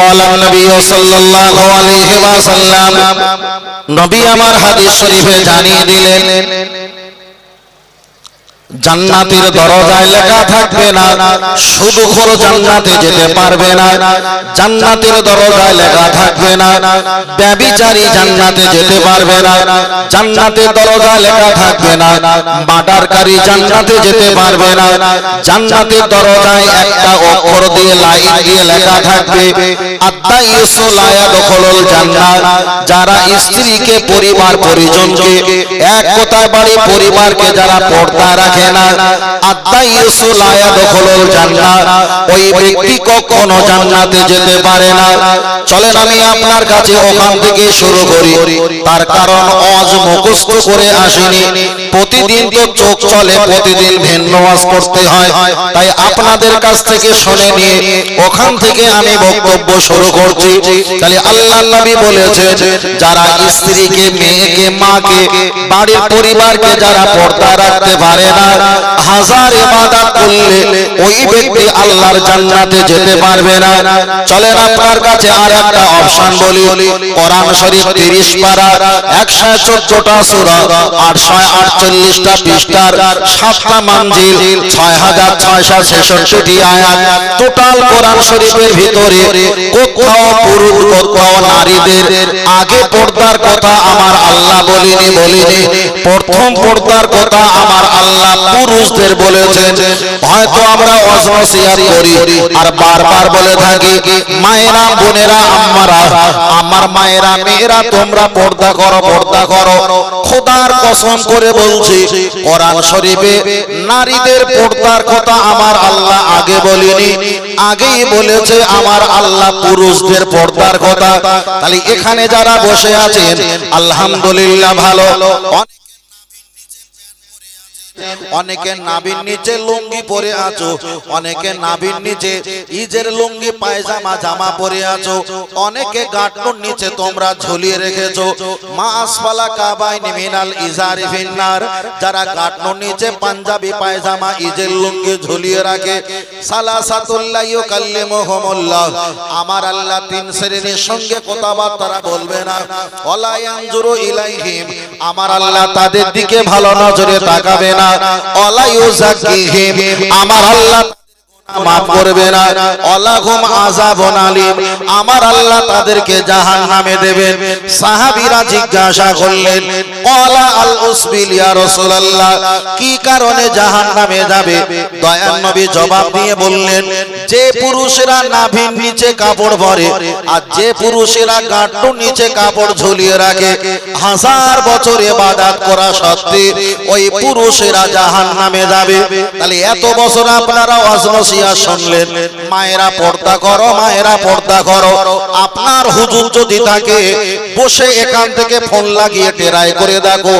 قال النبي صلى الله عليه وسلم নবী আমার হাদিস শরীফে জানিয়ে দিলেন জান্নাতের দরজায় লেখা থাকবে না শুধু খোর জান্নাতে যেতে পারবে না, জান্নাতের দরজায় লেখা থাকবে না ব্যভিচারী জান্নাতে যেতে পারবে না, জান্নাতের দরজায় লেখা থাকবে না মার্ডারকারী জান্নাতে যেতে পারবে না, জান্নাতের দরজায় একটা অক্ষর দিয়ে লাইন দিয়ে লেখা থাকবে আত্তাইয়ুসু লা ইয়াদখুলুল জান্নাত, যারা স্ত্রীকে পরিবার পরিজনকে এক কথায় বাড়ি পরিবারকে যারা পর্দা রাখে আত্তাইয়ুসু লা ইয়াদখুলুল জান্নাত, ওই ব্যক্তি কখনো জান্নাতে যেতে পারে না। চলেন আমি আপনার কাছে ওখান থেকে শুরু করি, তার কারণ ওয়াজ মুখস্থ করে আসেনি, প্রতিদিন তো চোখ চলে, প্রতিদিন ভিন্ন ওয়াজ করতে হয়, তাই আপনাদের কাছ থেকে শুনে নিয়ে ওখান থেকে আমি বক্তব্য শুরু করছি। তাহলে আল্লাহর নবী বলেছেন যারা স্ত্রীকে মেয়েকে মাকে বাড়ির পরিবারকে যারা পর্দা রাখতে পারে না, হাজার ইবাদত করলে ওই ব্যক্তি আল্লাহর জান্নাতে যেতে পারবে না। চলেন আপনার কাছে আর একটা অপশন বলি, কোরআন শরীফ 30 পারা 114টা সূরা 848টা পৃষ্ঠার 7টা মানজিল 6666টি আয়াত, টোটাল কোরআন শরীফের ভিতরে কোথাও পুরুষ কোথাও নারীদের আগে পর্দার কথা আমার আল্লাহ বলিনি, প্রথম পর্দার কথা আমার আল্লাহ পুরুষদের বলেছেন। হয়তো আমরা ওয়াজ-নসিহত করি আর বারবার বলে থাকি মায়েরা বোনেরা আমার মায়েরা মেয়েরা তোমরা পর্দা করো, পর্দা করো। খোদার কসম করে বলছি কোরআন শরীফে নারীদের পর্দার কথা আমার আল্লাহ আগে বলেনি, আগেই বলেছে আমার আল্লাহ পুরুষদের পর্দার কথা। তাহলে এখানে যারা বসে আছেন আলহামদুলিল্লাহ ভালো, অনেকে নাভির নিচে লুঙ্গি পরে আছো, অনেকে নাভির নিচে ইজের লুঙ্গি পায়জামা জামা পরে আছো, অনেকে গাঁটুর নিচে তোমরা ঝুলিয়ে রেখেছো মা আসফালা কাবাইনি মিনাল ইজারি ফিন্নার, যারা গাঁটুর নিচে পাঞ্জাবি পায়জামা ইজের লুঙ্গি ঝুলিয়ে রাখে। সালাসাতুল লা ইউকাল্লিমুহুমুল্লাহ, আমার আল্লাহ তিন শ্রেণীর সঙ্গে কথাবার্তা বলবে না। ওয়ালা ইয়ানজুরু ইলাইহিম, আমার আল্লাহ তাদের দিকে ভালো নজরে তাকাবে না। ওয়ালা ইউযাক্কিহিম, আমার আল্লাহ মাফ করবে না। ওয়ালাহুম আযাবুন আলীম, আমার আল্লাহ তাদেরকে জাহান্নামে দেবেন। সাহাবীরা জিজ্ঞাসা করলেন ক্বালা আল উসবিল ইয়া রাসূলুল্লাহ, কি কারণে জাহান্নামে যাবে? দয়ার নবী জবাব দিয়ে বললেন যে পুরুষেরা নাভির নিচে কাপড় পরে আর যে পুরুষেরা গাঁটুর নিচে কাপড় ঝুলিয়ে রাখে, হাজার বছর ইবাদত করা সত্ত্বে ওই পুরুষেরা জাহান্নামে যাবে। তাহলে এত বছর আপনারা ওয়াজ শুনলেন মায়েরা পর্দা করো, মায়েরা পর্দা করো। আপনার হুজুর যদি থাকে বসে এখান থেকে ফোন লাগিয়ে টেরাই করে দেখো,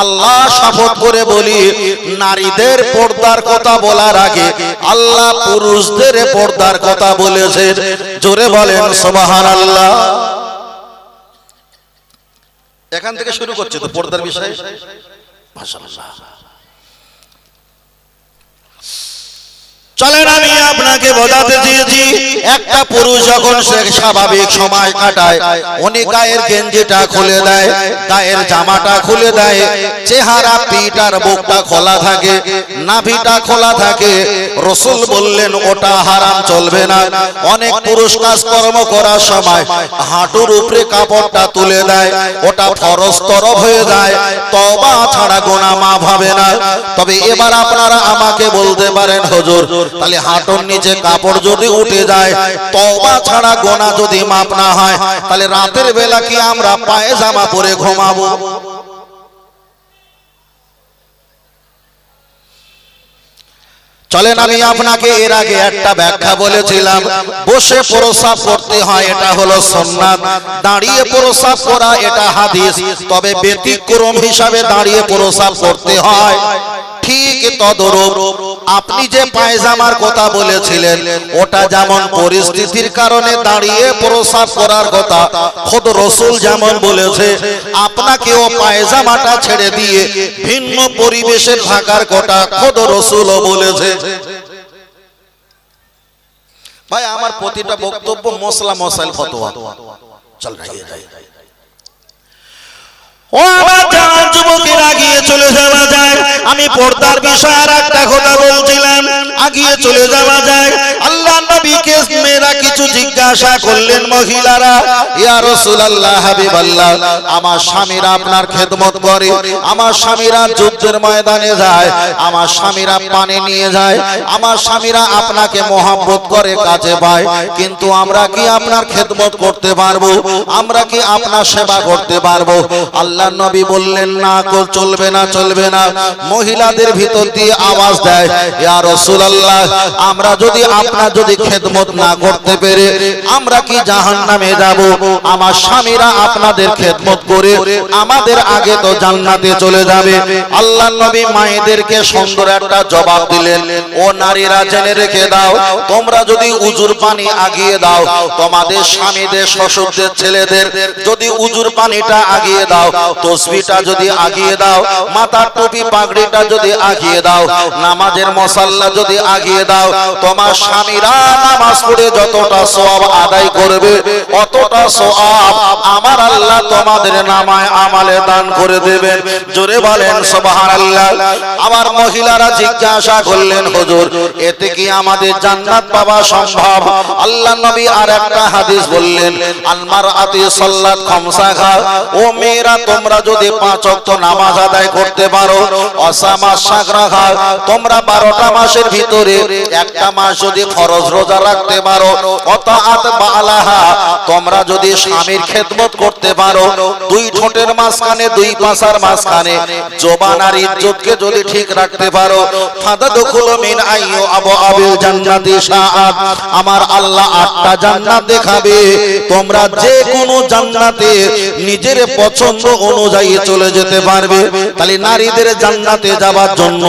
আল্লাহ শপথ করে বলি নারীদের পর্দার কথা বলার আগে আল্লাহ পুরুষদের পর্দার কথা বলেছেন। জোরে বলেন সুবহানাল্লাহ। এখান থেকে শুরু করছে তো পর্দার বিষয়, মাশাআল্লাহ। চলেন আমি আপনাকে বোঝাতে চেয়েছি একটা পুরুষ যখন সে স্বাভাবিক সময় কাটায় উনি গায়ের গেঞ্জিটা খুলে দেয়, গায়ের জামাটা খুলে দেয়, চেহারা পিঠ আর বুকটা খোলা থাকে, নাভিটা খোলা থাকে, রাসূল বললেন ওটা হারাম চলবে না। অনেক পুরুষ কাজকর্ম করার সময় হাঁটুর উপরে কাপড়টা তুলে দেয়, ওটা ফরজ তরফ হয়ে যায়, তওবা ছাড়া গুনাহ মাফ হবে না। তবে এবার আপনারা আমাকে বলতে পারেন হুজুর তাহলে হাঁটুর নিচে কাপড় যদি উঠে যায় তওবা ছাড়া গুনাহ যদি মাফ না হয় তাহলে রাতের বেলা কি আমরা পায়জামা পরে ঘুমাবো? চলেন আমি আপনাকে এর আগে একটা ব্যাখ্যা বলেছিলাম, বসে প্রস্রাব করতে হয় এটা হলো সুন্নাত, দাঁড়িয়ে প্রস্রাব করা এটা হাদিস, তবে ব্যতিক্রম হিসাবে দাঁড়িয়ে প্রস্রাব করতে হয়। ঠিক তদরূপ আপনি যে পায়জামার কথা বলেছিলেন ওটা যেমন পরিস্থিতির কারণে দাঁড়িয়ে প্রস্রাব করার কথা খোদ রাসূল যেমন বলেছে, আপনাকেও পায়জামাটা ছেড়ে দিয়ে ভিন্ন পরিবেশে থাকার কথা খোদ রাসূলও বলেছে। ভাই আমার প্রতিটা বক্তব্য মশলা মশাইল ফতোয়া চল রাখিয়ে যায়। ও আমার জান যুবকের আগিয়ে চলে যাওয়া যায়। আমি পর্দার বিষয়ে আর একটা কথা বলছিলাম, আগিয়ে চলে যাওয়া যায়। আল্লাহ নবীকে মেয়েরা কিছু জিজ্ঞাসা করলেন, মহিলারা, ইয়া রাসূলুল্লাহ হাবিবাল্লাহ, আমার স্বামীরা আপনার খেদমত করে, আমার স্বামীরা যুদ্ধের ময়দানে যায়, আমার স্বামীরা পানি নিয়ে যায়, আমার স্বামীরা আপনাকে মহব্বত করে কাছে পায়, কিন্তু আমরা কি আপনার খেদমত করতে পারবো? আমরা কি আপনার সেবা করতে পারবো? আল্লাহ নবী বললেন, না চলবে না, চলবে না। মহিলাদের ভিতর দিয়ে আওয়াজ দেয়, ইয়া রাসূলুল্লাহ, আমরা যদি আপনার যদি খেদমত না করতে পেরে আমরা কি জাহান্নামে যাব? আমার স্বামীরা আপনাদের খেদমত করে আমাদের আগে তো জান্নাতে চলে যাবে। আল্লাহ নবী মায়েদেরকে সুন্দর একটা জবাব দিলেন, ও নারীরা জেনে রেখে দাও, তোমরা যদি উজুর পানি আগিয়ে দাও, তোমাদের স্বামীদের শ্বশুরদের ছেলেদের যদি উজুর পানিটা আগিয়ে দাও, তসবিহটা যদি আগিয়ে দাও, মাথার টুপি পাগড়িটা যদি আগিয়ে দাও, নামাজের মুসাল্লা যদি আগিয়ে দাও, তোমার স্বামীরা নামাজ পড়ে যতটা সওয়াব আদায় করবে অতটা সওয়াব আমার আল্লাহ তোমাদের নামায় আমালে দান করে দেবেন। জোরে বলেন সুবহানাল্লাহ। আমার মহিলারা জিজ্ঞাসা করলেন, হুজুর, এতে কি আমাদের জান্নাত পাওয়া সম্ভব? আল্লাহ নবী আর একটা হাদিস বললেন, আল মারআতু সাল্লাত খামসাহা, ও মেয়েরা তোমরা যদি 5 ওয়াক্ত নামাজ আদায় করতে পারো, অসামা শাকরাহা, তোমরা 12টা মাসের ভিতরে একটা মাস যদি ফরজ রোজা রাখতে পারো, অতাআত বালাহা, তোমরা যদি স্বামীর খেদমত করতে পারো, দুই ঠোঁটের মাঝখানে দুই পাছার মাঝখানে জবান আর ইজ্জতকে যদি ঠিক রাখতে পারো, ফাদাদখুলু মিন আইয়ু আবওয়াবিল জান্নাতি শাআত, আমার আল্লাহ 8টা জান্নাত দেখাবে, তোমরা যে কোনো জান্নাতে নিজের পছন্দ অনুযায়ী চলে যেতে পারবে। তাহলে নারীদের জান্নাতে যাওয়ার জন্য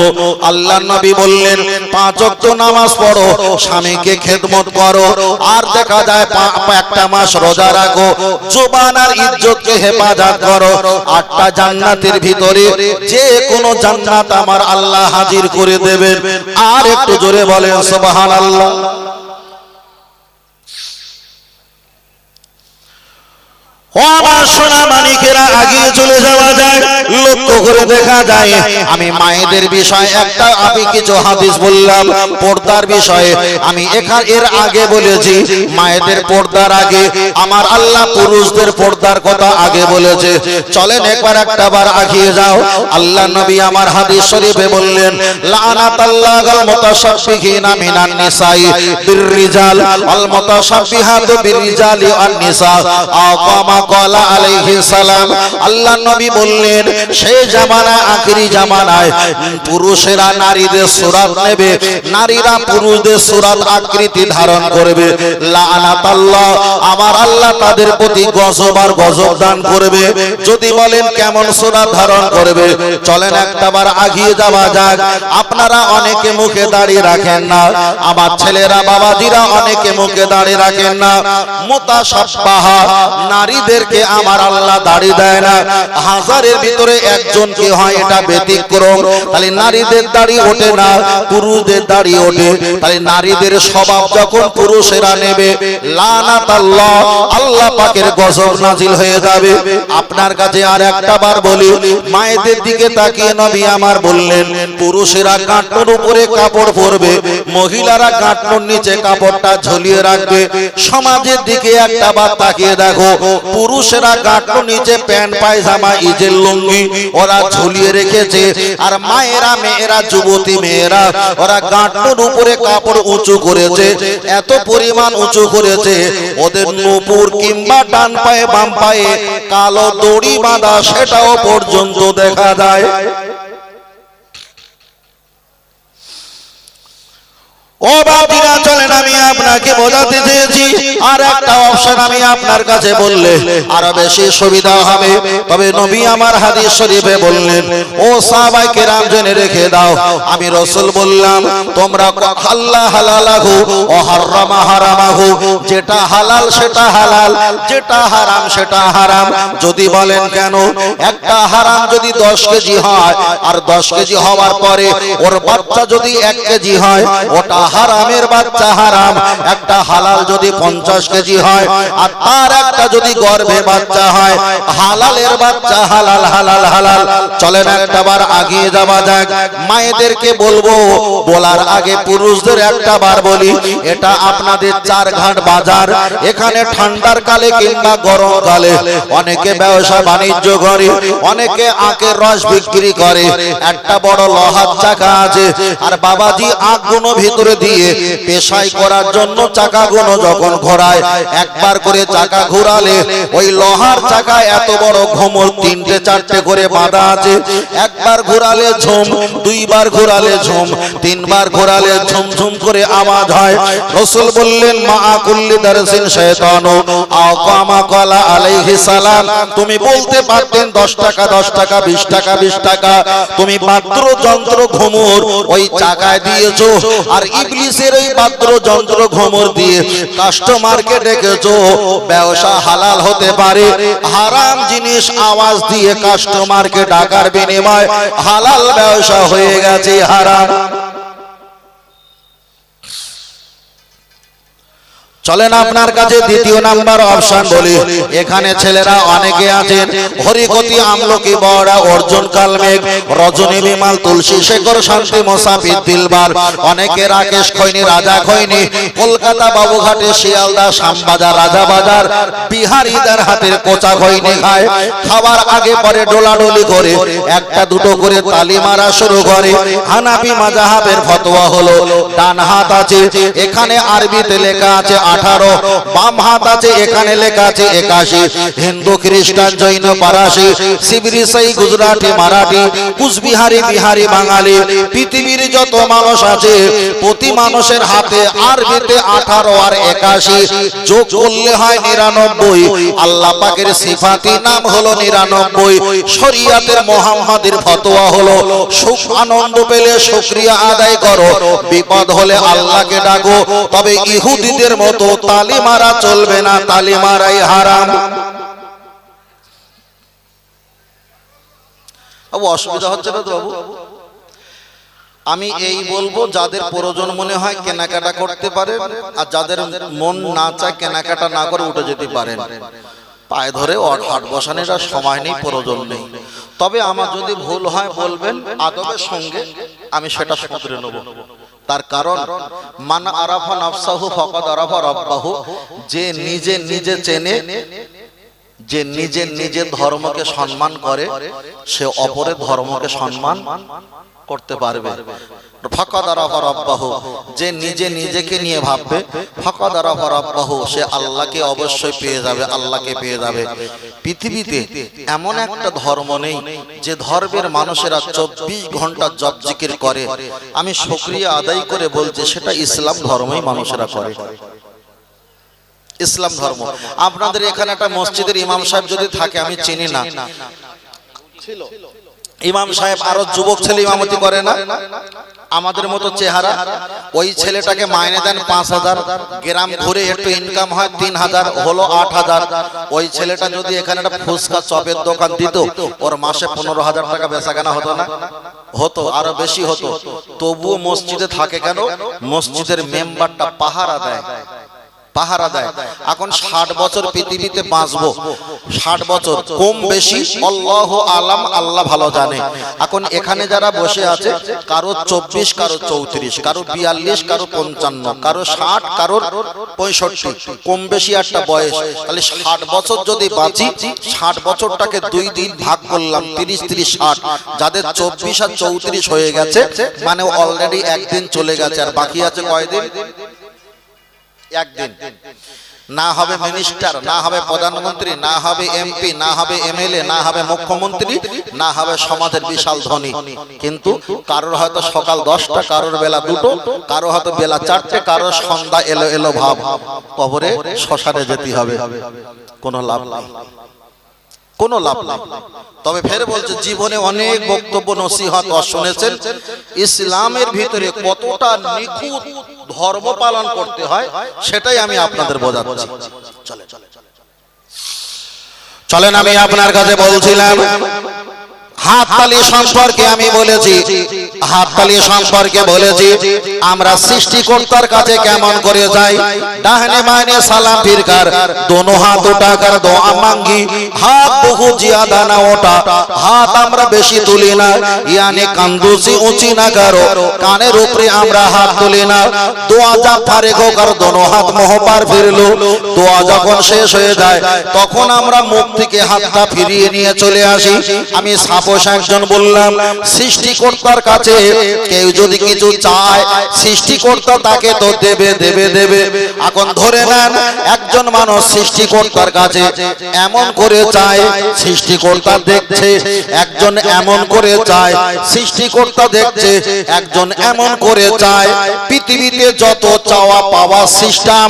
আল্লাহ নবী বললেন, 5 ওয়াক্ত নামাজ পড়ো, স্বামীকে খেদমত করো, আর দেখা যায় একটা মাস রোজা রাখো, জবান আর ইজ্জতকে হেফাজত করো, 8টা জান্নাতের ভিতরে যে কোনো জান্নাত আমার আল্লাহ হাজির করে দেবেন। আর একটু জোরে বলেন সুবহানাল্লাহ। ও আমার সোনা মানিকেরা, আগিয়ে চলে যাওয়া যায়। লক্ষ্য করে দেখা যায়, আমি মায়েদের বিষয়ে একটা আমি কিছু হাদিস বললাম, পর্দার বিষয়ে আমি এর আগে বলেছি, মায়েদের পর্দার আগে আমার আল্লাহ পুরুষদের পর্দার কথা আগে বলেছে। চলেন একবার একটা বার আগিয়ে যাও। আল্লাহ নবী আমার হাদিস শরীফে বললেন, লানাতাল্লাহুল মুতাশাব্বিহিনা মিনান নিসাই বিররিজাল ওয়াল মুতাশাব্বিহাতু বিররিজালি ওয়ান নিসা, আকামা কলা আলাইহিস সালাম। আল্লাহ নবী বললেন, সেই জামানা আখিরি জামানায় পুরুষেরা নারীদের সূরত নেবে, নারীরা পুরুষদের সূরত আকৃতি ধারণ করবে। লানাতাল্লাহ, আমার আল্লাহ তাদের প্রতি গজব আর গজব দান করবে। যদি বলেন কেমন সূরত ধারণ করবে, চলেন একটাবার আগিয়ে যাওয়া যাক। আপনারা অনেকে মুখে দাড়ি রাখেন না, আমার ছেলেরা বাবাজিরা অনেকে মুখে দাড়ি রাখেন না। মুতাশাব্বাহা, নারীদেরকে আমার আল্লাহ দাড়ি দেয় না, হাজারের ভিতরে একজন কি হয়, এটা ব্যতিক্রম। তাহলে নারীদের দাড়ি ওঠে না, পুরুষদের দাড়ি ওঠে। তাহলে নারীদের স্বভাব যখন পুরুষেরা নেবে, লানাতাল্লাহ, আল্লাহ পাকের গজব নাজিল হয়ে যাবে। আপনার কাছে আর একটা বার বলি, মায়েদের দিকে তাকিয়ে নবী আমার বললেন, পুরুষেরা গাঁটনোর উপরে কাপড় পরবে, মহিলারা গাঁটনোর নিচে কাপড়টা ঝুলিয়ে রাখবে। সমাজের দিকে একটা বার তাকিয়ে দেখো, পুরুষেরা গাঁটনোর নিচে প্যান্ট পায়জামা ইজের লুঙ্গি ওরা ঝুলিয়ে রেখেছে, আর মায়েরা মেয়েরা যুবতী মেয়েরা ওরা গাঁটনোর উপরে কাপড় উঁচু করেছে, এত পরিমাণ উঁচু করেছে ওদের নুপুর কিংবা ডান পায়ে বাম পায়ে কালো দড়ি বাঁধা, সেটাও পর্যন্ত দেখা যায়। ও বাতিরা, চলেন আমি আপনাকে বোঝাতে চেয়েছি, আর একটা অপশন আমি আপনার কাছে বললে আরো বেশি সুবিধা হবে। তবে নবী আমার হাদিস শরীফে বললেন, ও সাহাবায়ে কেরাম জেনে রেখে দাও, আমি রাসূল বললাম, তোমরা আল্লাহ হালালাহু ও হারামা হারামাহু, যেটা হালাল সেটা হালাল, যেটা হারাম সেটা হারাম। যদি বলেন কেন, একটা হারাম যদি 10 কেজি হয়, আর 10 কেজি হওয়ার পরে ওর বাচ্চা যদি 1 কেজি হয়, ওটা হারামের বাচ্চা হারাম, একটা হালাল যদি 50 কেজি হয় আর তার একটা যদি গর্ভে বাচ্চা হয়, হালালের বাচ্চা হালাল হালাল হালাল। চলেন একটা বার আগিয়ে যাওয়া যাক। মায়েদেরকে বলবো, বলার আগে পুরুষদের একটা বার বলি, এটা আপনাদের চারঘাট বাজার। এখানে ঠান্ডার কালে কিংবা গরম কালে অনেকে ব্যবসা বাণিজ্য করে, অনেকে আখের রস বিক্রি করে। একটা বড় লোহার চাকা আছে, আর বাবাজি আখগুলো ভিতরে দিয়ে পেশাই করার জন্য চাকাগুলো যখন ঘোরায়, একবার করে চাকা ঘোরালে ওই লোহার চাকা এত বড় ঘুমর 3টে 4টে করে বাঁধা আছে। একবার ঘোরালে ঝুম, দুইবার ঘোরালে ঝুম, তিনবার ঘোরালে ঝুমঝুম করে আওয়াজ হয়। রাসূল বললেন, মা কুল্লি দারসিন শায়তানু আও কামা ক্বালা আলাইহিস সালাম। তুমি বলতে পারতেন 10 টাকা 10 টাকা, 20 টাকা 20 টাকা, তুমি বাদ্যযন্ত্র ঘুমর ওই চাকায় দিয়েছো, আর ইবলিসের ওই বাদ্যযন্ত্র ঘুমর দিয়ে কাস্টমারকে ডেকেছো। ব্যবসা হালাল হতে পারে, হারাম জিনিস আওয়াজ দিয়ে কাস্টমারকে ডাকার বিনিময় হালাল ব্যবসা হয়ে গেছে হারাম। চলেন আপনার কাছে দ্বিতীয় নাম্বার অপশন বলি। এখানে ছেলেরা অনেকে আছেন, হরিকতি, আমলকি, বড়া, অর্জুন, কালমেঘ, রজনী, বিমাল, তুলসী, শেখর, শান্তি, মোসাফির, দিলবার, অনেকে রাকেশ খৈনি, রাজা খৈনি, কলকাতা বাবুঘাটে, শিয়ালদা, শ্যামবাজার, রাজাবাজার, বিহারীদের হাতের কোচা খৈনি খায়। খাবার আগে পরে ডোলাডোলি করে একটা দুটো করে তালি মারা শুরু করে। হানাফি মাযহাবের ফতোয়া হলো ডান হাত আছে, এখানে আরবিতে লেখা আছে 18, বাম হাত আছে, এখানে লেখা আছে 81। হিন্দু, খ্রিস্টান, জৈন, পারাসি, সিবরি, সাই, গুজরাটি, মারাঠি, কুচবিহারি, বিহারি, বাঙালি, পৃথিবীর যত মানুষ আছে প্রতি মানুষের হাতে আরবিতে 18 আর 81 যোগ করলে হয় 99। আল্লাহ পাকের সিফাতি নাম হলো 99। শরীয়তের মুহাম্মাদের ফতোয়া হলো সুখ আনন্দ পেলে শুকরিয়া আদায় করো, বিপদ হলে আল্লাহকে ডাকো। তবে ইহুদিদের মতো তালি মারা চলবে না, তালি মারাই হারাম। অসুবিধা হচ্ছে না তো বাবু? আমি এই বলবো, যাদের প্রয়োজন মনে হয় কেনাকাটা করতে পারেন, আর যাদের মন না চায় কেনাকাটা না করে উঠে যেতে পারেন। পায়ে ধরে হাট বসানোর সময় নেই, প্রয়োজন নেই। তবে আমার যদি ভুল হয় বলবেন, আদবের সঙ্গে আমি সেটা শুধরে নেব। তার কারণ, মান আরাফা নাফসাহু ফাকাদ আরাফা রাব্বাহু, যে নিজে নিজে চেনে, যে নিজের নিজের ধর্মকে সম্মান করে, সে অপরের ধর্মকে সম্মান করতে পারবে। ফাকাদ আরাফা রাব্বাহু, যে নিজে নিজেকে নিয়ে ভাববে, ফাকাদ আরাফা রাব্বাহু, সে আল্লাহকে অবশ্যই পেয়ে যাবে, আল্লাহকে পেয়ে যাবে। পৃথিবীতে এমন একটা ধর্ম নেই যে ধর্মের মানুষেরা 24 ঘন্টা জপ জিকির করে। আমি শুকরিয়া আদায় করে বলছি, সেটা ইসলাম ধর্মই মানুষেরা করে। ইসলাম ধর্ম। আপনাদের এখানে একটা মসজিদের ইমাম সাহেব যদি থাকে, আমি চিনি না, ছিল ইমাম সাহেব, আরো যুবক ছেলে ইমামতি করে না, আমাদের মতো চেহারা। ওই ছেলেটাকে মাইনে দেন 5000, গ্রাম ঘুরে একটু ইনকাম হয় 3000, হলো 8000। ওই ছেলেটা যদি এখানে একটা ফুচকা চপের দোকান দিত, ওর মাসে 15000 টাকা বেচাকেনা হতো না? হতো, আরো বেশি হতো। তবুও মসজিদে থাকে কেন? মসজিদের মেম্বারটা পাহারা দেয়, পাহারা দেয়। এখন 60 বছর পৃথিবীতে বাঁচবো, 60 বছর কম বেশি আল্লাহু আলাম, আল্লাহ ভালো জানে। এখন এখানে যারা বসে আছে, কারো 24, কারো 34, কারো 42, কারো 55, কারো 60, কারো 65, কম বেশি একটা বয়স। তাহলে 60 বছর যদি বাঁচি, 60 বছরটাকে 2 দিন ভাগ করলাম, 30 30 60, যাদের 24 আর 34 হয়ে গেছে, মানে অলরেডি একদিন চলে গেছে, আর বাকি আছে কয়দিন? একদিন। না হবে মিনিস্টার, না হবে প্রধানমন্ত্রী, না হবে এমপি, না হবে এমএলএ, না হবে মুখ্যমন্ত্রী, না হবে সমাজের বিশাল ধনী। কিন্তু কারোর হয়তো সকাল 10টা, কারোর বেলা 2টো, কারো হয়তো বেলা 4টে, কারোর সন্ধ্যা এলো এলো ভাব। কবরে শ্মশানে যেতে হবে, কোনো লাভ নেই, কোনো লাভ নেই। তবে ফের বলছে, জীবনে অনেক বক্তব্য নসিহত শুনেছেন, ইসলামের ভিতরে কতটা নিখুঁত ধর্ম পালন করতে হয় সেটাই আমি আপনাদের বোঝাচ্ছি। চলেন আমি আপনার কাছে বলছিলাম, হাততালি সম্পর্কে আমি বলেছি, হাততালি সম্পর্কে বলেছি আমরা সৃষ্টিকর্তার কাছে কেমন করে যাই। ডাহনে বাঁয়ে সালাম ফিরকার দোনো হাত উঠাকার দোয়া মাঙ্গি, হাত বহু জিয়াদা না ওঠা, হাত আমরা বেশি তুলি না, ইয়ানি কান্দুসি উঁচি না কারো, কানের উপরে আমরা হাত তুলি না। দোয়া যা ফারেক হোক আর দোনো হাত মোহবার ফিরলো, দোয়া যখন শেষ হয়ে যায় তখন আমরা মুখ থেকে হাতটা ফিরিয়ে নিয়ে চলে আসি। আমি সাপোজ একজন বললাম, সৃষ্টিকর্তার কাছে কেউ যদি কিছু চায় সৃষ্টিকর্তা তাকে তো দেবে দেবে দেবে। এখন ধরে নেন একজন মানুষ সৃষ্টিকর্তার কাছে এমন করে চায়, সৃষ্টিকর্তা দেখছে, একজন এমন করে চায়, সৃষ্টিকর্তা দেখছে, একজন এমন করে চায়। পৃথিবীতে যত চাওয়া পাওয়া সিস্টেম,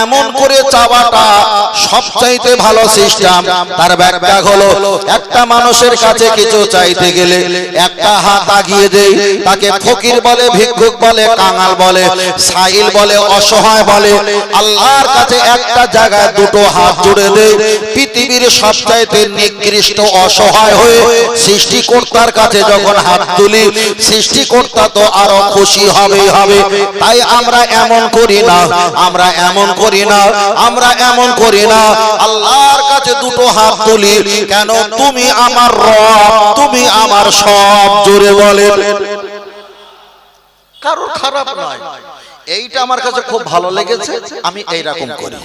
এমন করে চাওয়াটা সবচাইতে ভালো সিস্টেম। তার ব্যাখ্যা হলো, একটা মানুষের কাছে কিছু চাইতে গেলে একটা হাত আগিয়ে দেয়, তাকে ফকির বলে, ভিক্ষুক বলে, কাঙাল বলে, সাইল বলে, অসহায় বলে। আল্লাহর কাছে একটা জায়গায় দুটো হাত জুড়ে দেয়। পৃথিবীর সবচাইতে নিকৃষ্ট অসহায় হয়ে সৃষ্টিকর্তার কাছে যখন হাত তুলি, সৃষ্টিকর্তা তো আরো খুশি হবেই হবে। তাই আমরা এমন করি না, আমরা এমন করি না, আমরা এমন করি না, আল্লাহর কাছে দুটো হাত তুলি কেন? তুমি আমার রব, তুমি আমার সব। জোরে বলে, কারোর খারাপ নয়, এইটা আমার কাছে খুব ভালো লেগেছে, আমি এইরকম করি।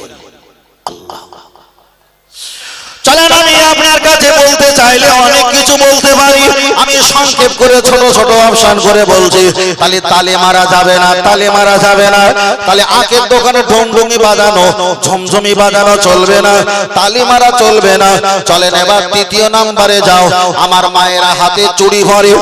চলেন আমি আপনার কাছে বলতে চাইলে অনেক কিছু বলতে পারি, আমি সংক্ষেপ করে ছোট ছোট অপশন করে বলছি। তাহলে তালে মারা যাবে না, তালে মারা যাবে না। তাহলে আখের দোকানে ঢংঢঙ্গি বাজানো, ঝমঝমি বাজানো চলবে না, তালি মারা চলবে না। চলেন এবার তৃতীয় নাম্বারে যাও। আমার মায়েরা হাতে চুড়ি ভরে,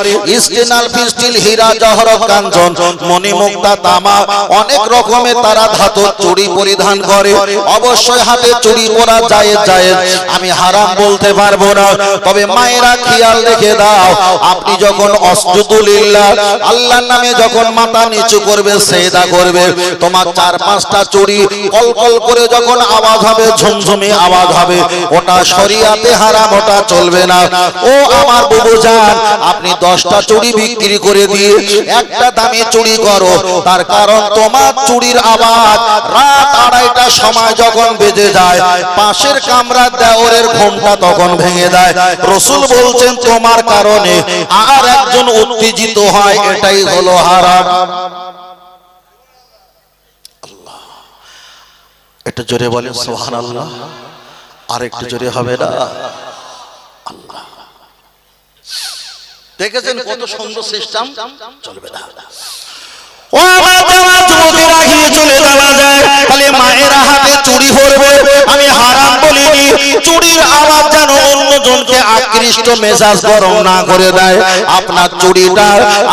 স্টেনাল পিস্টিল হীরা জহরত কাঞ্চন মণি মুক্তা তামা অনেক রকমের তারা ধাতুর চুড়ি পরিধান করে। অবশ্যই হাতে চুড়ি পরা জায়েজ জায়েজ, আমি হারাম বলতে পারবো না। তবে মায়েরা খেয়াল রেখে দাও, আপনি যখন আসজুদুলিল্লাহ আল্লাহর নামে যখন মাথা নিচু করবে, সেজদা করবে, তোমার চার পাঁচটা চুড়ি কলকল করে যখন আওয়াজ হবে, ঝুমঝুমি আওয়াজ হবে, ওটা শরিয়াতে হারাম, ওটা চলবে না। ও আমার বুবুজান, আপনি 10টা চুড়ি বিক্রি করে দিয়ে একটা দামি চুড়ি করো, তার কারণ তোমার চুড়ির আওয়াজ রাত 2:30টার সময় যখন বেজে যায়, পাশের কামরার দেওরের ঘুমটা তখন ভেঙে দেয়। রাসূল বলছেন তোমার কারণে আর একজন উত্তেজিত হয়, এটাই হলো হারাম। আল্লাহ, একটু জোরে বলেন সুবহানাল্লাহ। আর একটু জোরে হবে না? আল্লাহ, দেখেছেন কত সুন্দর সিস্টেম, চলবে না। ও আমার দেওয়া যুবকেরা গিয়ে চলে যাওয়া যায়, তাহলে মায়েরা হাতে চুড়ি পরবে, আমি হারাম বলিনি। চুড়ির আওয়াজ যেন অন্যজনকে আকৃষ্ট মেজাজ গরম না করে দেয়। আপনার চুড়িটা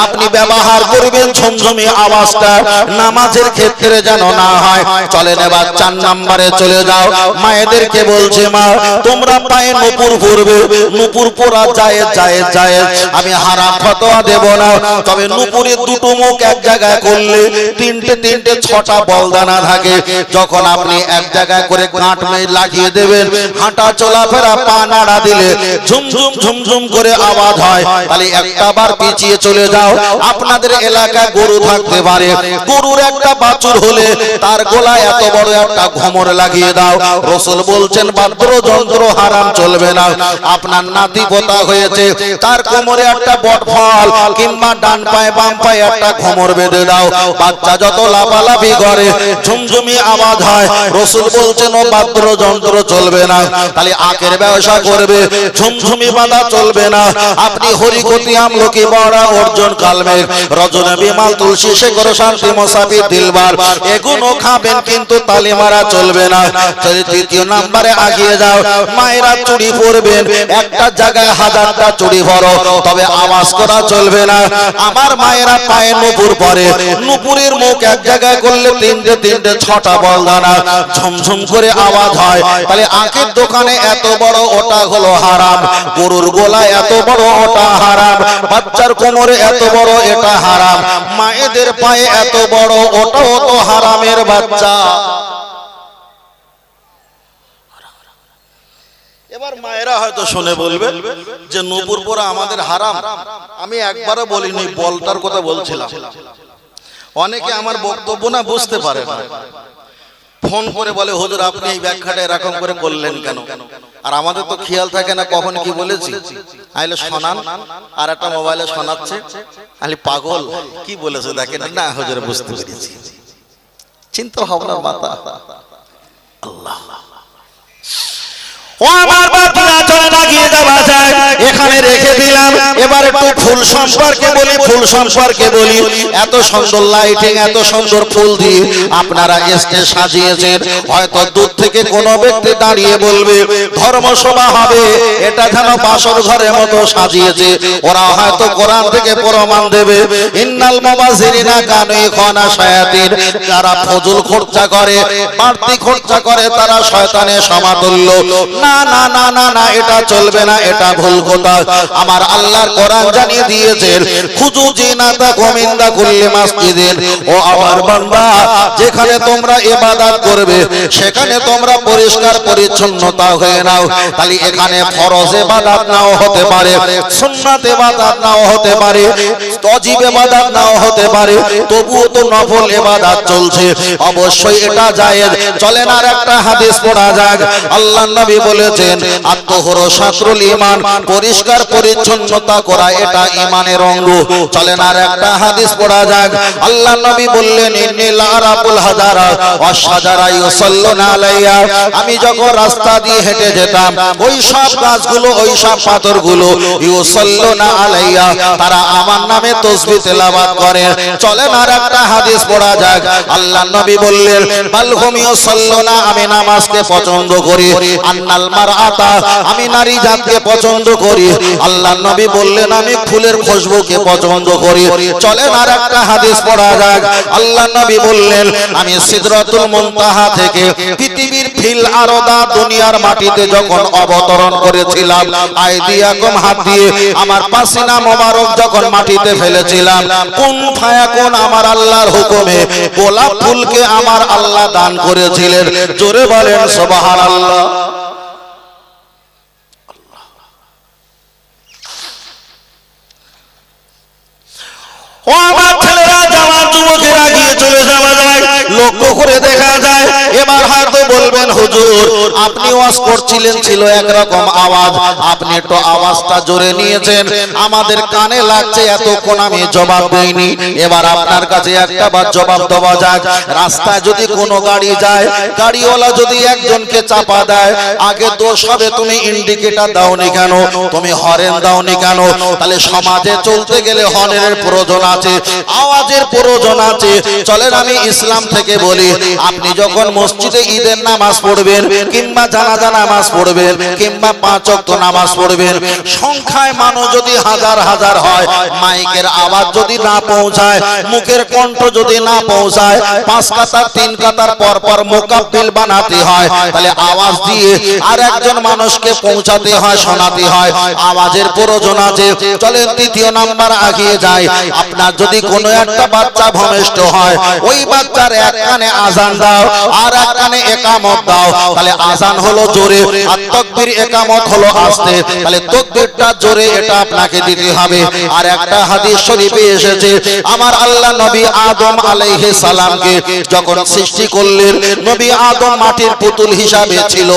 আপনি ব্যবহার করবেন, ঝমঝমি আওয়াজটা নামাজের ক্ষেত্রে যেন না হয়। চলেন এবার 4 নম্বরে চলে যাও। মায়েদেরকে বলছে, মা তোমরা পায়ে নূপুর পরবে, নূপুর পরা জায়েজ জায়েজ জায়েজ, আমি হারাম ফতোয়া দেব না। তবে নূপুরের দুটো মুখ এক জায়গায় করলে তিনটে 6টা বলদানা থাকে, যখন আপনি এক জায়গায় করে গাঁট লাগিয়ে দেবেন, হাঁটা চলাফেরা পা নাড়া দিলে ঝুমঝুম ঝুমঝুম করে আওয়াজ হয়। তাহলে একটা বার পিছিয়ে চলে যাও। আপনাদের এলাকায় গরু থাকতে পারে, গরুর একটা বাছুর হলে তার গলায় এত বড় একটা ঘমর লাগিয়ে দাও। রাসূল বলছেন বাদ্যযন্ত্র হারাম, চলবে না। আপনার নাতি পোতা হয়েছে, তার কোমরে একটা বটফল কিংবা ডান পায়ে বাম পায়ে একটা ঘমর বেঁধে দাও। বাচ্চা যত লাফালাফি করে, ঝুমঝুমি আওয়াজ হয়, রাসূল বলছেন ও বাদ্যযন্ত্র চলবে না। তাহলে আখের ব্যবসা করবে, ঝুমঝুমি বাঁধা চলবে না। আপনি হরিকতি আমলকি বড়া অর্জুন কালমেঘ রজনী বিমাল তুলসী শেখর শান্তি মোসাফি দিলবার এগুলো খাবেন, কিন্তু তালি মারা চলবে না। তৃতীয় নম্বরে আগিয়ে যাও। মায়েরা চুড়ি পরবেন, একটা জায়গায় 1000টা চুড়ি ভরো, তবে আওয়াজ করা চলবে না। আমার মায়েরা পায়ে নূপুর পরে, নূপুরের মুখ এক জায়গায় করলে তিনটে 6টা বলদানা ঝমঝম করে আওয়াজ হয়। তাহলে আখের দোকানে এত বড়, ওটা হলো হারাম। গরুর গলায় এত বড়, ওটা হারাম। বাচ্চার কোমরে এত বড়, এটা হারাম। মায়েদের পায়ে এত বড়, ওটাও তো হারামের বাচ্চা। এবার মায়েরা হয়তো শুনে বলবে যে নূপুর পরা আমাদের হারাম। আমি একবারও বলিনি, বলটার কথা বলছিলাম। অনেকে আমার বক্তব্য না বুঝতে পারে না, ফোন করে বলে হুজুর আপনি এই ব্যাখ্যাটা এরকম করে করলেন কেন? আর আমাদের তো খেয়াল থাকে না কখন কি বলেছি। আইলে শোনান, আর একটা মোবাইলে শোনাচ্ছে, আলি পাগল কি বলেছে দেখেন না। হুজুর বুঝতে পেরেছি, চিন্তা ভাবনার মাথা। আল্লাহ ও আমার বাপরা, চলে না গিয়ে যাওয়া যায়, এখানে রেখে দিলাম। এবার একটু ফুল সম্পর্কে বলি, ফুল সম্পর্কে বলি। এত সুন্দর লাইটিং, এত সুন্দর ফুল দিয়ে আপনারা স্টেজ সাজিয়েছেন। হয়তো দূর থেকে কোনো ব্যক্তি দাঁড়িয়ে বলবে ধর্মসভা হবে, এটা যেন বাসর ঘরের মতো সাজিয়েছে। ওরা হয়তো কোরআন থেকে প্রমাণ দেবে, ইন্নাল মুবাযজিরিনা কানু ইখওয়ানা শায়াতিন। যারা ফজল খরচা করে, বাড়তি খরচা করে, তারা শয়তানের সমাতুল্য। না না না না না, এটা চলবে না, এটা ভুল কথা। আমার আল্লাহর কোরআন জানিয়ে দিয়েছেন খুজু জিনাতাকুম ইনদা কুল্লি মাসজিদিন। ও আমার বান্দা, যেখানে তোমরা ইবাদত করবে সেখানে তোমরা পরিষ্কার পরিচ্ছন্নতা হয়ে নাও। তাহলে এখানে ফরজ ইবাদত নাও হতে পারে, সুন্নাত ইবাদত নাও হতে পারে, ওয়াজিব ইবাদত নাও হতে পারে, তবুও তো নফল ইবাদত চলছে, অবশ্যই এটা জায়েজ। চলেন আর একটা হাদিস পড়া যাক। আল্লাহর নবী বলেছেন আত-তাহুরু শাতরুল ঈমান, পরিষ্কার পরিচ্ছন্নতা করা এটা ঈমানের অঙ্গ। চলেন আর একটা হাদিস পড়া যাক। আল্লাহর নবী বললেন ইন্নী লা আরাকুল হাজারা ওয়াশ শাজারা ইউসাল্লুনা আলাইহা। আমি যখন রাস্তা দিয়ে হেঁটে যেতাম, ওই সব গাছগুলো, ওই সব পাথরগুলো ইউসাল্লুনা আলাইহা, তারা আমার নামে তাসবিহ তেলাওয়াত করে। চলেন আর একটা হাদিস পড়া যাক। আল্লাহর নবী বললেন বাল হুম ইউসাল্লুনা, আমি নামাজকে পছন্দ করি, আন্নাল মারআতা, আমি নারী জাতকে পছন্দ করি। আল্লাহর নবী বললেন আমি ফুলের খুশবুকে পছন্দ করি। চলেন আর একটা হাদিস পড়া যাক। আল্লাহর নবী বললেন আমি সিদরাতুল মুনতাহা থেকে পৃথিবীর ফিল আরদা, দুনিয়ার মাটিতে যখন অবতরণ করেছিলাম, আইদিয়াকুম, হাত দিয়ে আমার পাসিনা মোবারক যখন মাটিতে ফেলেছিলাম, কুন ফায়াকুন, আমার আল্লাহর হুকুমে গোলাপ ফুলকে আমার আল্লাহ দান করেছিলেন। জোরে বলেন সুবহানাল্লাহ। ও আমার ছেলেরা, জামার যুবকেরা গিয়ে চলে যাওয়া যায়, লক্ষ্য করে দেখা যায়। এবার হয়তো বলবেন হুজুর আপনি ওয়াজ করছিলেন, ছিল একরকম আওয়াজ, আপনি একটু আওয়াজটা জোরে নিয়েছেন, আমাদের কানে লাগছে, এতক্ষণ আমি জবাব দেইনি। এবার আপনার কাছে একটা বার জবাব দেওয়া যাক। রাস্তায় যদি কোনো গাড়ি যায়, গাড়িওয়ালা যদি একজনকে চাপা দেয়, আগে দোষ হবে তুমি ইন্ডিকেটর দাওনি কেন, তুমি হর্ন দাওনি কেন। তাহলে সমাজে চলতে গেলে হর্নের প্রয়োজন আছে, আওয়াজের প্রয়োজন আছে। চলেন আমি ইসলাম থেকে বলি, আপনি যখন মসজিদে ঈদের নামাজ পড়বেন, কিংবা জানাজা নামাজ পড়বেন, কিংবা 5 ওয়াক্ত নামাজ পড়বেন, সংখ্যায় মানুষ যদি হাজার হাজার হয়, মাইকের আওয়াজ যদি না পৌঁছায়, মুখের কণ্ঠ যদি না পৌঁছায়, 5 কাতার 3 কাতার পর পর মুকাব্বিল বানাতে হয়, তাহলে আওয়াজ দিয়ে আর একজন মানুষকে পৌঁছাতে হয়, শোনাতে হয়, আওয়াজের প্রয়োজন আছে। চলেন দ্বিতীয় নাম্বার আগিয়ে যায়। আপনার যদি কোনো একটা বাচ্চা ভূমিষ্ঠ হয়, ওই বাচ্চার এক কানে আজান দাও, আর এক কানে ইকামত দাও। তাহলে আজান হলো জোরে, আর তাকবীর ইকামত হলো আস্তে। তাহলে তাকবীরটা জোরে, এটা আপনাকে দিতে হবে। আর একটা হাদিস শরীফে এসেছে, আমার আল্লাহ নবী আদম আলাইহিস সালামকে যখন সৃষ্টি করলেন, নবী আদম মাটির পুতুল হিসাবে ছিল।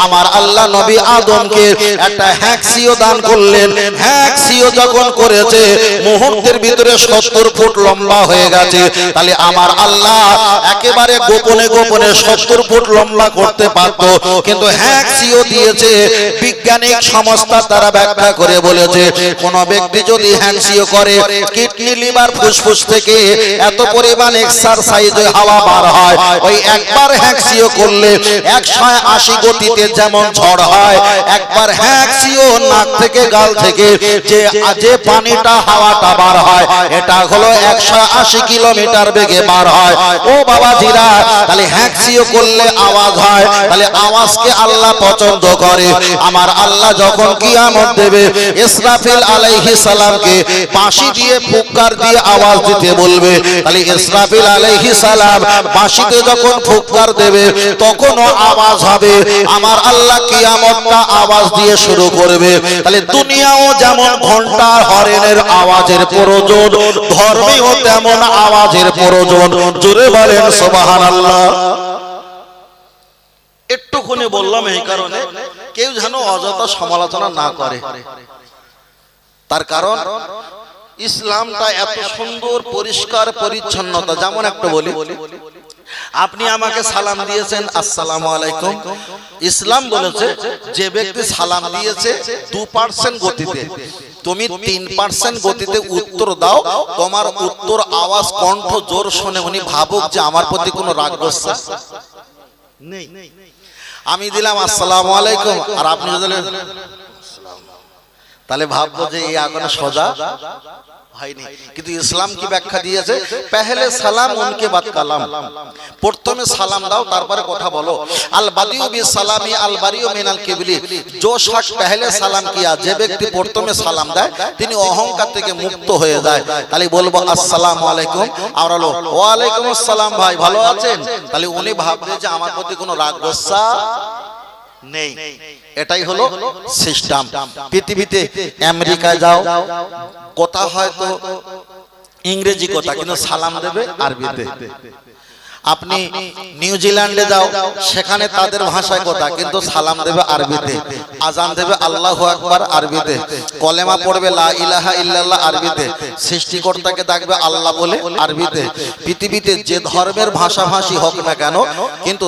আমার আল্লাহ নবী আদমকে একটা হ্যাক্সিও দান করলেন। হ্যাক্সিও যখন করেছে, মুহূর্তের ভিতরে 70 ফুট লম্বা হয়ে গেছে। তাহলে আমার আল্লাহ একেবারে গোপনে গোপনে 70 ফুট লম্বা করতে পারত, কিন্তু হ্যাক্সিও দিয়েছে। বিজ্ঞানিক সংস্থা তারা ব্যাখ্যা করে বলেছে, কোন ব্যক্তি যদি হ্যাক্সিও করে, কিডনি, লিভার, ফুসফুস থেকে এত পরিমাণ এক্সারসাইজ হাওয়া বার হয়, ওই একবার হ্যাক্সিও করলে 180 গতিতে যেমন ঝড় হয়, একবার হ্যাক্সিও নাক থেকে গাল থেকে যে পানিটা হাওয়াটা বার হয়, এটা হলো 180 কিলোমিটার বেগে বার হয়। ও বাবা জিরা, তাহলে হ্যাক্সিও করলে আওয়াজ ভাই, তাহলে আওয়াজকে আল্লাহ পছন্দ করে। আমার আল্লাহ যখন কিয়ামত দেবে, ইসরাফিল আলাইহিস সালামকে বাঁশি দিয়ে ফুৎকার দিয়ে আওয়াজ দিতে বলবে। তাহলে ইসরাফিল আলাইহিস সালাম বাঁশিতে যখন ফুৎকার দেবে তখনও আওয়াজ হবে। আমার আল্লাহ কিয়ামতটা আওয়াজ দিয়ে শুরু করবে। তাহলে দুনিয়াও যেমন ঘন্টা হরেনের আওয়াজের প্রয়োজন, ধর্মেও তেমন আওয়াজের প্রয়োজন। জোরে বলেন সুবহানাল্লাহ। একটুখানি বললাম এই কারণে কেউ যেন অযথা সমালোচনা না করে। তার কারণ ইসলামটা এত সুন্দর পরিষ্কার পরিচ্ছন্নতা। যেমন একটা বলি, আপনি আমাকে সালাম দিয়েছেন আসসালামু আলাইকুম, ইসলাম বলেছে যে ব্যক্তি সালাম দিয়েছে 2% গতিতে, তুমি 3% গতিতে উত্তর দাও। তোমার উত্তর আওয়াজ কণ্ঠ জোর শুনে উনি ভাবুক যে আমার প্রতি কোনো রাগ গোসা নেই। আমি দিলাম আসসালামু আলাইকুম আর আপনি দিলেন, তাহলে ভাববো যে এই আগুনে সোজা হয়নি। কিন্তু ইসলাম কি ব্যাখ্যা দিয়েছে, পহলে সালাম উনকে বাদ কালাম, প্রথমে সালাম দাও তারপরে কথা বলো। আল বাদিউ বি সালামি আল বারিউ মিনাল কিবলি, जो शख्स पहले সালাম কিয়া, যে ব্যক্তি প্রথমে সালাম দেয় তিনি অহংকার থেকে মুক্ত হয়ে যায়। তাহলে বলবো আসসালামু আলাইকুম, আর হলো ওয়া আলাইকুম আসসালাম, ভাই ভালো আছেন? তাহলে উনি ভাববে যে আমার প্রতি কোনো রাগ গোসা নেই। এটাই হলো সিস্টেম। পৃথিবীতে আমেরিকায় যাও, কথা হয়তো ইংরেজি কথা, কিন্তু সালাম দেবে আরবিতে। আপনি নিউজিল্যান্ডে যাও, সেখানে তাদের ভাষায় কথা, কিন্তু সালাম দেবে আরবিতে, আজান দেবে আল্লাহু আকবার আরবিতে, কলেমা পড়বে লা ইলাহা ইল্লাল্লাহ আরবিতে, সৃষ্টিকর্তাকে ডাকবে আল্লাহ বলে আরবিতে। পৃথিবীতে যে ধর্মের ভাষাভাষী হোক না কেন, কিন্তু